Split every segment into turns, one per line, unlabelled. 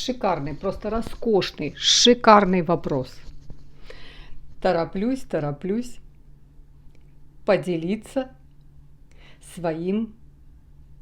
шикарный, просто роскошный, шикарный вопрос. Тороплюсь поделиться своим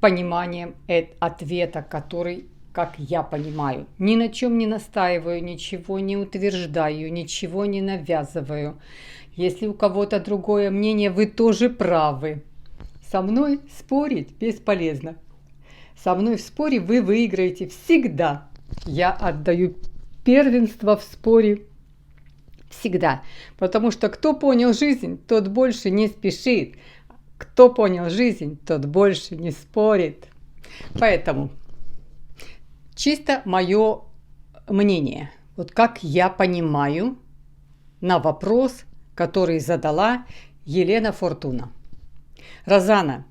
пониманием ответа, который, как я понимаю, ни на чем не настаиваю, ничего не утверждаю, ничего не навязываю. Если у кого-то другое мнение, вы тоже правы. Со мной спорить бесполезно. Со мной в споре вы выиграете всегда. Я отдаю первенство в споре всегда. Потому что кто понял жизнь, тот больше не спешит. Кто понял жизнь, тот больше не спорит. Поэтому чисто мое мнение. Вот как я понимаю на вопрос, который задала Елена Фортуна. Розана,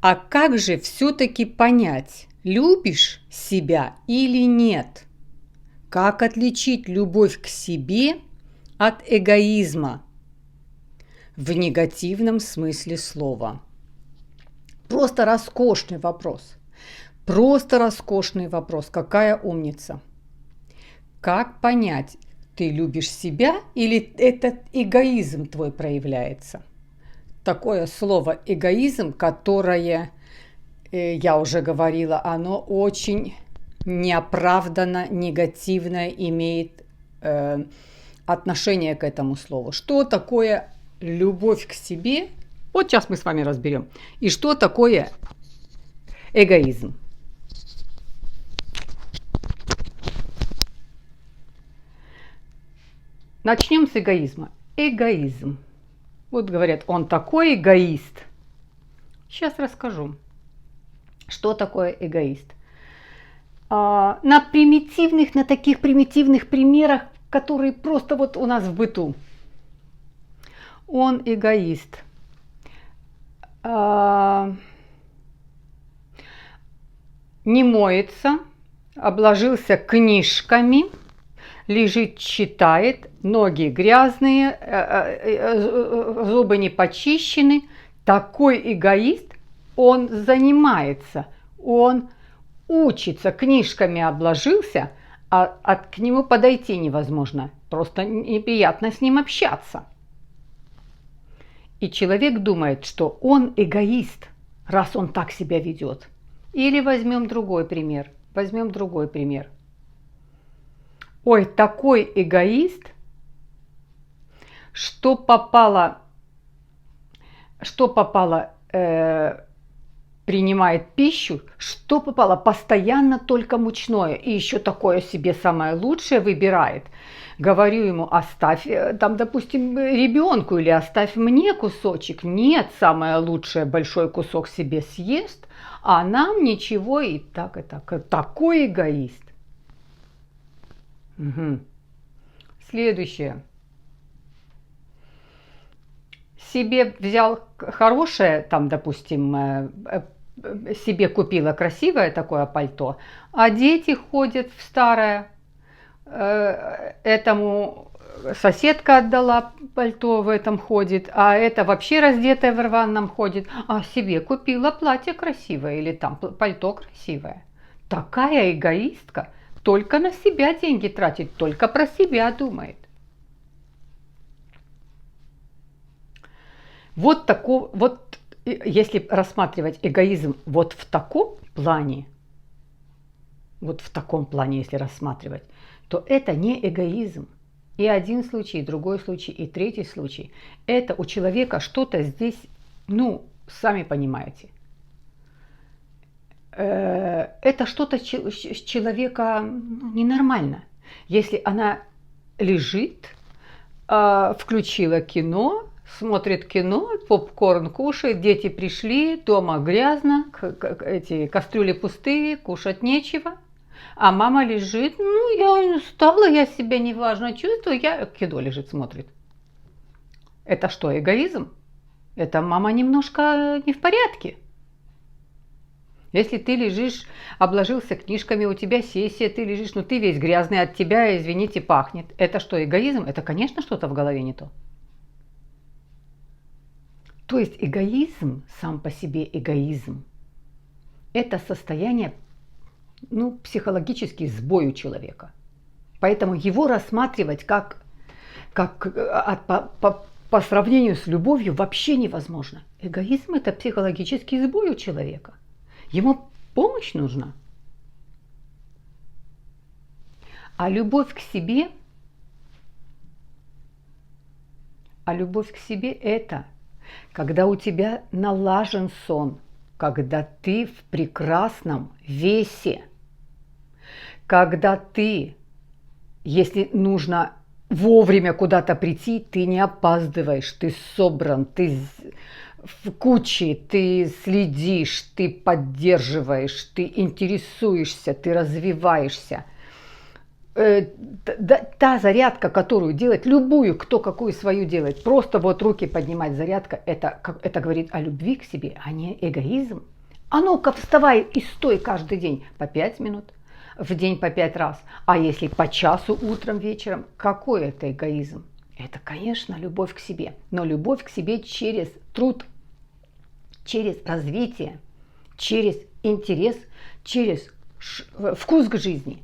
а как же все-таки понять, любишь себя или нет? Как отличить любовь к себе от эгоизма в негативном смысле слова? Просто роскошный вопрос. Просто роскошный вопрос. Какая умница. Как понять, ты любишь себя или этот эгоизм твой проявляется? Такое слово эгоизм, которое, я уже говорила, оно очень неоправданно негативное имеет отношение к этому слову. Что такое любовь к себе? Вот сейчас мы с вами разберем. И что такое эгоизм? Начнем с эгоизма. Эгоизм. Вот говорят, он такой эгоист. Сейчас расскажу, что такое эгоист. На таких примитивных примерах, которые просто вот у нас в быту. Он эгоист. Не моется, обложился книжками, лежит, читает, ноги грязные, зубы не почищены. Такой эгоист, он занимается, он учится, книжками обложился, а к нему подойти невозможно. Просто неприятно с ним общаться. И человек думает, что он эгоист, раз он так себя ведет. Или возьмем другой пример. Ой, такой эгоист, что попало, принимает пищу, что попало, постоянно только мучное. И еще такое себе самое лучшее выбирает. Говорю ему, оставь, там, допустим, ребенку или оставь мне кусочек. Нет, самое лучшее, большой кусок себе съест, а нам ничего и так. Такой эгоист. Угу. Следующее. Себе взял хорошее, там, допустим, себе купила красивое такое пальто, а дети ходят в старое. Этому соседка отдала пальто, в этом ходит, а это вообще раздетая в рваном ходит, а себе купила платье красивое или там пальто красивое. Такая эгоистка. Только на себя деньги тратит, только про себя думает. Вот если рассматривать эгоизм вот в таком плане, если рассматривать, то это не эгоизм. И один случай, и другой случай, и третий случай. Это у человека что-то здесь, сами понимаете. Это что-то с человека ненормально. Если она лежит, включила кино, смотрит кино, попкорн кушает, дети пришли, дома грязно, эти кастрюли пустые, кушать нечего, а мама лежит, я устала, я себя неважно чувствую, кино лежит, смотрит. Это что, эгоизм? Это мама немножко не в порядке. Если ты лежишь, обложился книжками, у тебя сессия, ты лежишь, ты весь грязный, от тебя, извините, пахнет. Это что, эгоизм? Это, конечно, что-то в голове не то. То есть эгоизм, сам по себе эгоизм, это состояние психологический сбой у человека. Поэтому его рассматривать как по сравнению с любовью вообще невозможно. Эгоизм – это психологический сбой у человека. Ему помощь нужна. А любовь к себе это когда у тебя налажен сон, когда ты в прекрасном весе, когда ты, если нужно вовремя куда-то прийти, ты не опаздываешь, ты собран, ты в куче, ты следишь, ты поддерживаешь, ты интересуешься, ты развиваешься. Та зарядка, которую делает, любую, кто какую свою делает, просто вот руки поднимать, зарядка, это говорит о любви к себе, а не эгоизм. А ну-ка вставай и стой каждый день по 5 минут, в день по 5 раз. А если по часу утром, вечером, какой это эгоизм? Это, конечно, любовь к себе, но любовь к себе через труд, через развитие, через интерес, через вкус к жизни.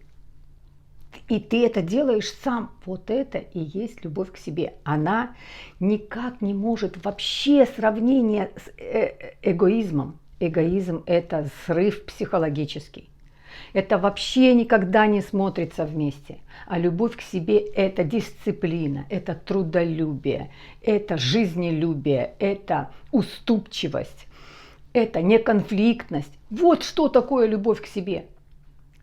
И ты это делаешь сам. Вот это и есть любовь к себе. Она никак не может вообще сравнения с эгоизмом. Эгоизм – это срыв психологический. Это вообще никогда не смотрится вместе. А любовь к себе – это дисциплина, это трудолюбие, это жизнелюбие, это уступчивость, это неконфликтность. Вот что такое любовь к себе.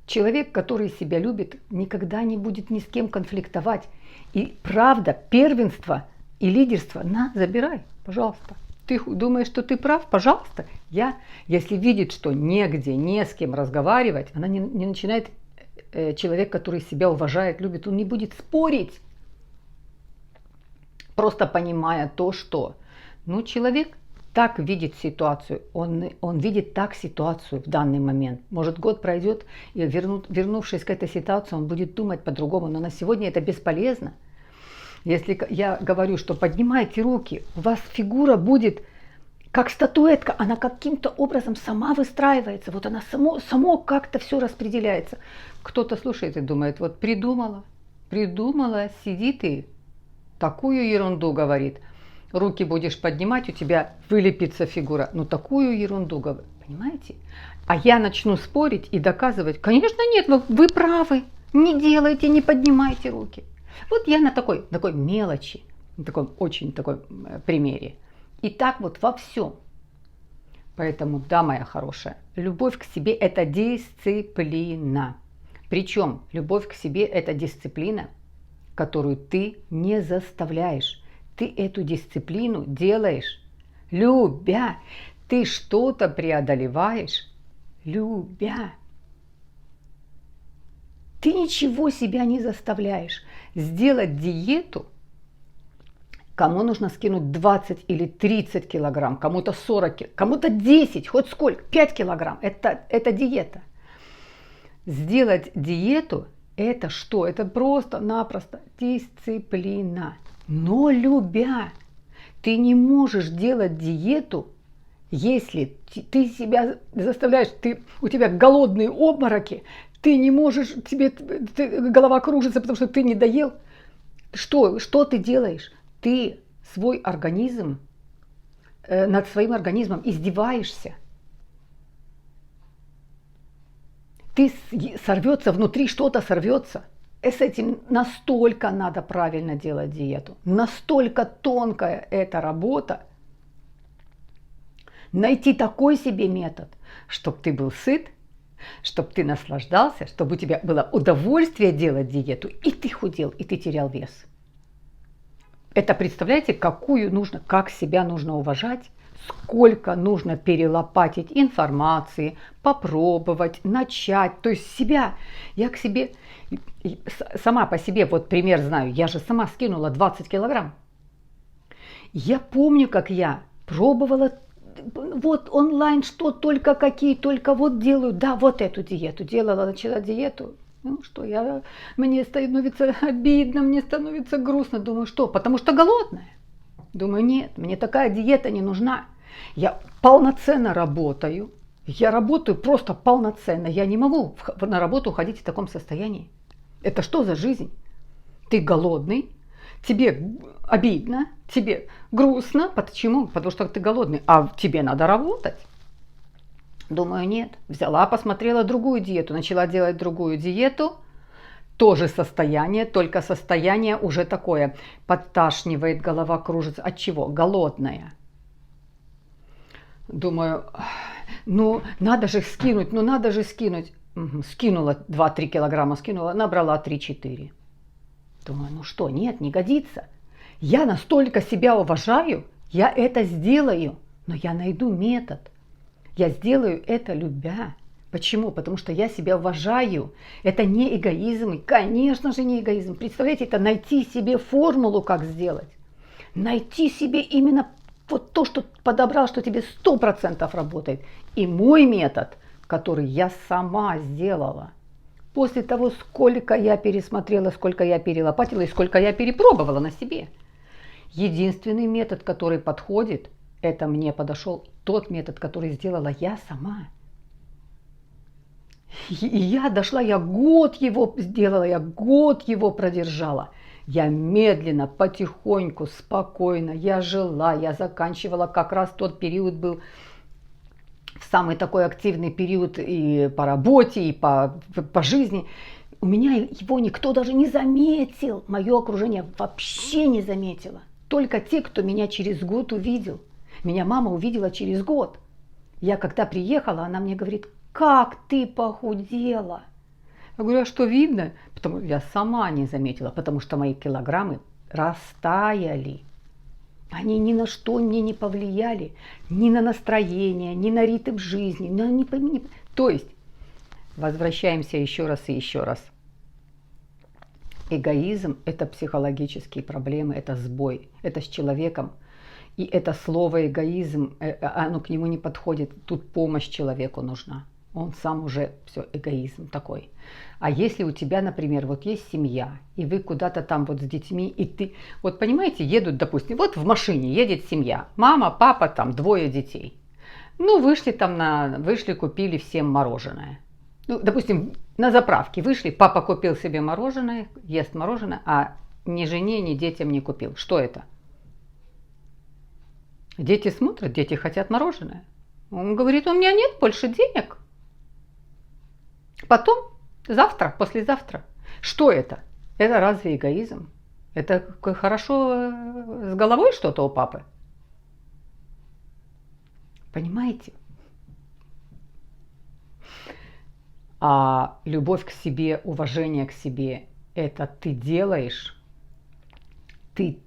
Человек, который себя любит, никогда не будет ни с кем конфликтовать. И правда, первенство и лидерство забирай, пожалуйста. Ты думаешь, что ты прав? Пожалуйста. Если видит, что негде, не с кем разговаривать, она не начинает, человек, который себя уважает, любит, он не будет спорить. Просто понимая то, что человек так видит ситуацию, он видит так ситуацию в данный момент. Может, год пройдет, и вернувшись к этой ситуации, он будет думать по-другому, но на сегодня это бесполезно. Если я говорю, что поднимайте руки, у вас фигура будет как статуэтка, она каким-то образом сама выстраивается, вот она само как-то все распределяется. Кто-то слушает и думает, вот придумала, сидит и такую ерунду говорит. Руки будешь поднимать, у тебя вылепится фигура. Такую ерунду говорит, понимаете? А я начну спорить и доказывать, конечно нет, вы правы, не делайте, не поднимайте руки. Вот я на такой мелочи, на таком очень примере. И так вот во всем. Поэтому, да, моя хорошая, любовь к себе – это дисциплина. Причем любовь к себе – это дисциплина, которую ты не заставляешь. Ты эту дисциплину делаешь, любя. Ты что-то преодолеваешь, любя. Ты ничего себя не заставляешь. Сделать диету, кому нужно скинуть 20 или 30 килограмм, кому-то 40, кому-то 10, хоть сколько, 5 килограмм, это диета. Сделать диету – это что? Это просто-напросто дисциплина. Но любя, ты не можешь делать диету, если ты себя заставляешь, у тебя голодные обмороки, ты не можешь, голова кружится, потому что ты не доел. Что ты делаешь? Ты свой организм, над своим организмом издеваешься. Сорвется внутри, что-то сорвется. И с этим настолько надо правильно делать диету, настолько тонкая эта работа. Найти такой себе метод, чтобы ты был сыт, чтобы ты наслаждался, чтобы у тебя было удовольствие делать диету, и ты худел, и ты терял вес. Это представляете, как себя нужно уважать, сколько нужно перелопатить информации, попробовать, начать. То есть я к себе, сама по себе, вот пример знаю, я же сама скинула 20 килограмм. Я помню, как я пробовала, вот онлайн, что только вот делаю, да, вот эту диету делала, начала диету. Мне становится обидно, мне становится грустно. Думаю, что? Потому что голодная. Думаю, нет, мне такая диета не нужна. Я полноценно работаю, Я работаю просто полноценно. Я не могу на работу уходить в таком состоянии. Это что за жизнь? Ты голодный, тебе обидно, тебе грустно. Почему? Потому что ты голодный, а тебе надо работать. Думаю, нет. Взяла, посмотрела другую диету, начала делать другую диету. Тоже состояние, только состояние уже такое. Подташнивает, голова кружится. От чего? Голодная. Думаю, ну надо же скинуть, ну надо же скинуть. Угу. Скинула 2-3 килограмма, скинула, набрала 3-4. Думаю, ну что, нет, не годится. Я настолько себя уважаю, я это сделаю, но я найду метод. Я сделаю это любя. Почему? Потому что я себя уважаю. Это не эгоизм, и, конечно же, не эгоизм. Представляете, это найти себе формулу, как сделать. Найти себе именно вот то, что подобрал, что тебе 100% работает. И мой метод, который я сама сделала. После того, сколько я пересмотрела, сколько я перелопатила и сколько я перепробовала на себе. Единственный метод, который подходит, это мне подошел тот метод, который сделала я сама. И я дошла, я год его сделала, я год его продержала. Я медленно, потихоньку, спокойно, я жила, я заканчивала, как раз тот период был самый такой активный период и по работе, и по жизни. У меня его никто даже не заметил, мое окружение вообще не заметило. Только те, кто меня через год увидел. Меня мама увидела через год. Я когда приехала, она мне говорит: как ты похудела? Я говорю, а что видно? Потому я сама не заметила, потому что мои килограммы растаяли. Они ни на что мне не повлияли, ни на настроение, ни на ритм жизни. То есть, возвращаемся еще раз и еще раз. Эгоизм – это психологические проблемы, это сбой, это с человеком. И это слово эгоизм, оно к нему не подходит. Тут помощь человеку нужна. Он сам уже все эгоизм такой. А если у тебя, например, вот есть семья, и вы куда-то там вот с детьми, и ты, вот понимаете, едут, допустим, вот в машине едет семья, мама, папа, там 2 детей. Ну, вышли, купили всем мороженое. Ну, допустим, на заправке вышли, папа купил себе мороженое, ест мороженое, а ни жене, ни детям не купил. Что это? Дети смотрят, дети хотят мороженое. Он говорит, у меня нет больше денег. Потом, завтра, послезавтра. Что это? Это разве эгоизм? Это хорошо с головой что-то у папы? Понимаете? А любовь к себе, уважение к себе, это ты делаешь. Ты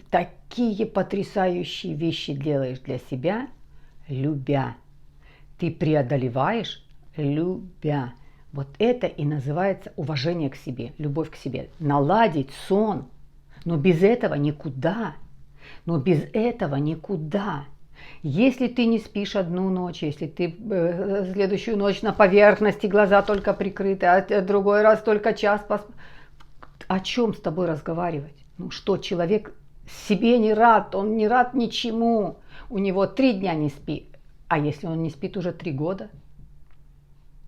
такие потрясающие вещи делаешь для себя, любя. Ты преодолеваешь, любя. Вот это и называется уважение к себе, любовь к себе. Наладить сон. Но без этого никуда. Если ты не спишь одну ночь, если ты следующую ночь на поверхности, глаза только прикрыты, а другой раз только час о чем с тобой разговаривать? Ну что, человек себе не рад, он не рад ничему. У него 3 дня не спи. А если он не спит уже 3 года?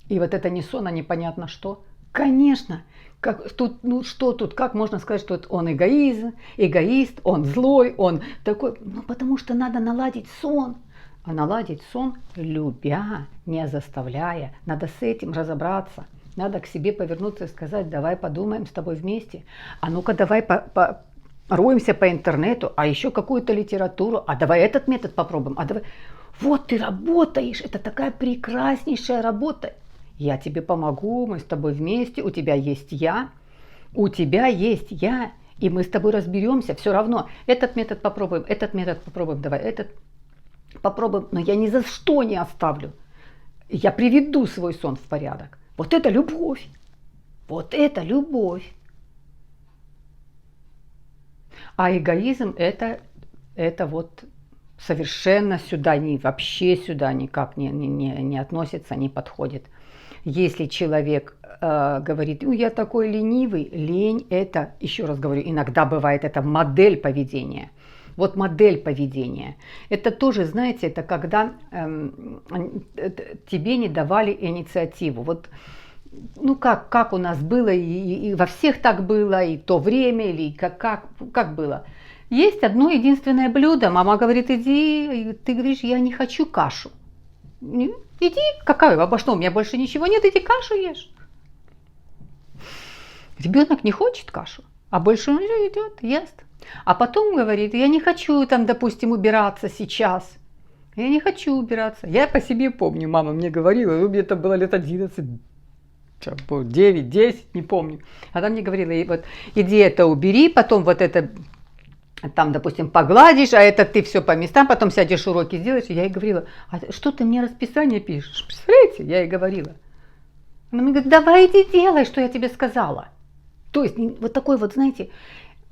И вот это не сон, а непонятно что. Конечно, как можно сказать, что он эгоист, он злой, он такой. Ну потому что надо наладить сон. А наладить сон любя, не заставляя. Надо с этим разобраться. Надо к себе повернуться и сказать, давай подумаем с тобой вместе. А ну-ка давай роемся по интернету, а еще какую-то литературу. А давай этот метод попробуем. А давай. Вот ты работаешь, это такая прекраснейшая работа. Я тебе помогу, мы с тобой вместе, у тебя есть я, и мы с тобой разберемся. Все равно этот метод попробуем, давай этот попробуем. Но я ни за что не оставлю. Я приведу свой сон в порядок. Вот это любовь. Вот это любовь. А эгоизм это вот совершенно вообще сюда никак не относится, не подходит. Если человек говорит, я такой ленивый, лень это, еще раз говорю, иногда бывает это модель поведения. Вот модель поведения. Это тоже, знаете, это когда тебе не давали инициативу. Вот, ну как у нас было, и во всех так было, и то время, или как было. Есть одно единственное блюдо. Мама говорит, иди, и ты говоришь, я не хочу кашу. Иди, какая, обо что, у меня больше ничего нет, иди кашу ешь. Ребенок не хочет кашу, а больше он идет, ест. А потом говорит, я не хочу там, допустим, убираться сейчас. Я не хочу убираться. Я по себе помню, мама мне говорила, мне это было лет 11, 9, 10, не помню. Она мне говорила, вот иди это убери, потом вот это там, допустим, погладишь, а это ты все по местам, потом сядешь уроки сделаешь. Я ей говорила, а что ты мне расписание пишешь? Представляете? Я ей говорила. Она мне говорит, давай иди делай, что я тебе сказала. То есть вот такой вот, знаете,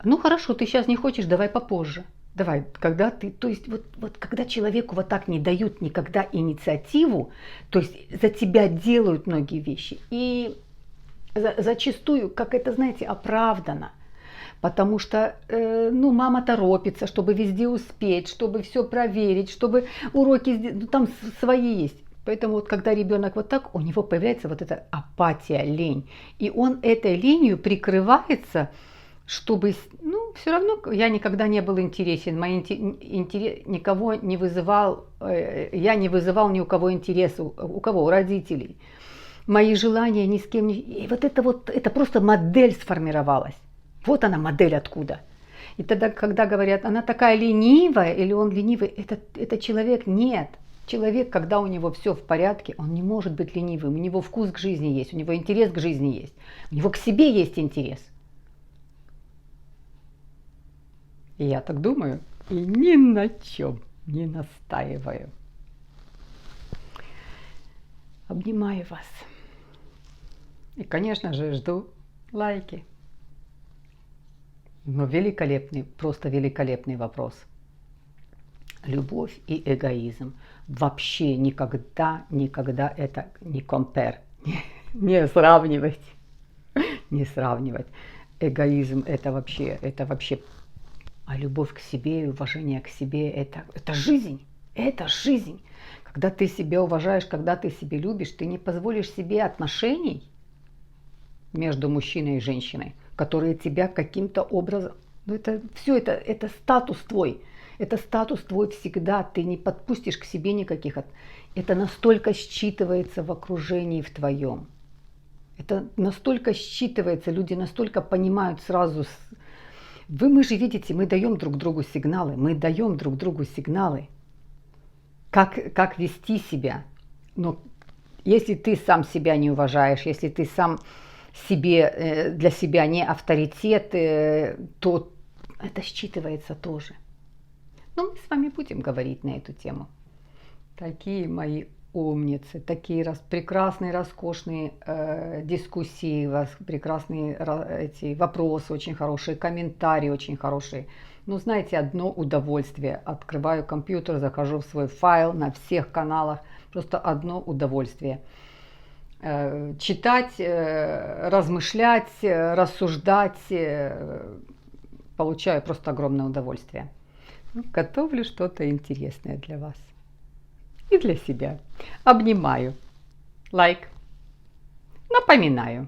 ну хорошо, ты сейчас не хочешь, давай попозже. Давай, когда ты, то есть вот когда человеку вот так не дают никогда инициативу, то есть за тебя делают многие вещи. И зачастую, как это, знаете, оправдано. Потому что, ну, мама торопится, чтобы везде успеть, чтобы все проверить, чтобы уроки, ну, там свои есть. Поэтому вот когда ребенок вот так, у него появляется вот эта апатия, лень. И он этой ленью прикрывается, чтобы, ну, все равно я никогда не был интересен, мой интерес никого не вызывал, я не вызывал ни у кого интереса, у кого, у родителей. Мои желания ни с кем не... И вот, это просто модель сформировалась. Вот она модель откуда. И тогда, когда говорят, она такая ленивая или он ленивый, это человек, нет. Человек, когда у него все в порядке, он не может быть ленивым. У него вкус к жизни есть, у него интерес к жизни есть. У него к себе есть интерес. И я так думаю, и ни на чем не настаиваю. Обнимаю вас. И, конечно же, жду лайки. Но великолепный, просто великолепный вопрос. Любовь и эгоизм. Вообще никогда это не compare, не сравнивать. Не сравнивать. Эгоизм это вообще, а любовь к себе и уважение к себе это жизнь. Это жизнь. Когда ты себя уважаешь, когда ты себя любишь, ты не позволишь себе отношений между мужчиной и женщиной, которые тебя каким-то образом... Ну это все, это статус твой. Это статус твой всегда. Ты не подпустишь к себе никаких... Это настолько считывается в окружении в твоем. Это настолько считывается, люди настолько понимают сразу. Мы же видите, мы даем друг другу сигналы. Мы даем друг другу сигналы. Как вести себя. Но если ты сам себя не уважаешь, если ты сам для себя не авторитет, то это считывается тоже. Но мы с вами будем говорить на эту тему. Такие мои умницы, такие прекрасные, роскошные дискуссии, прекрасные эти вопросы очень хорошие, комментарии очень хорошие. Ну, знаете, одно удовольствие. Открываю компьютер, захожу в свой файл на всех каналах. Просто одно удовольствие. Читать, размышлять, рассуждать. Получаю просто огромное удовольствие. Готовлю что-то интересное для вас. И для себя. Обнимаю. Лайк. Напоминаю.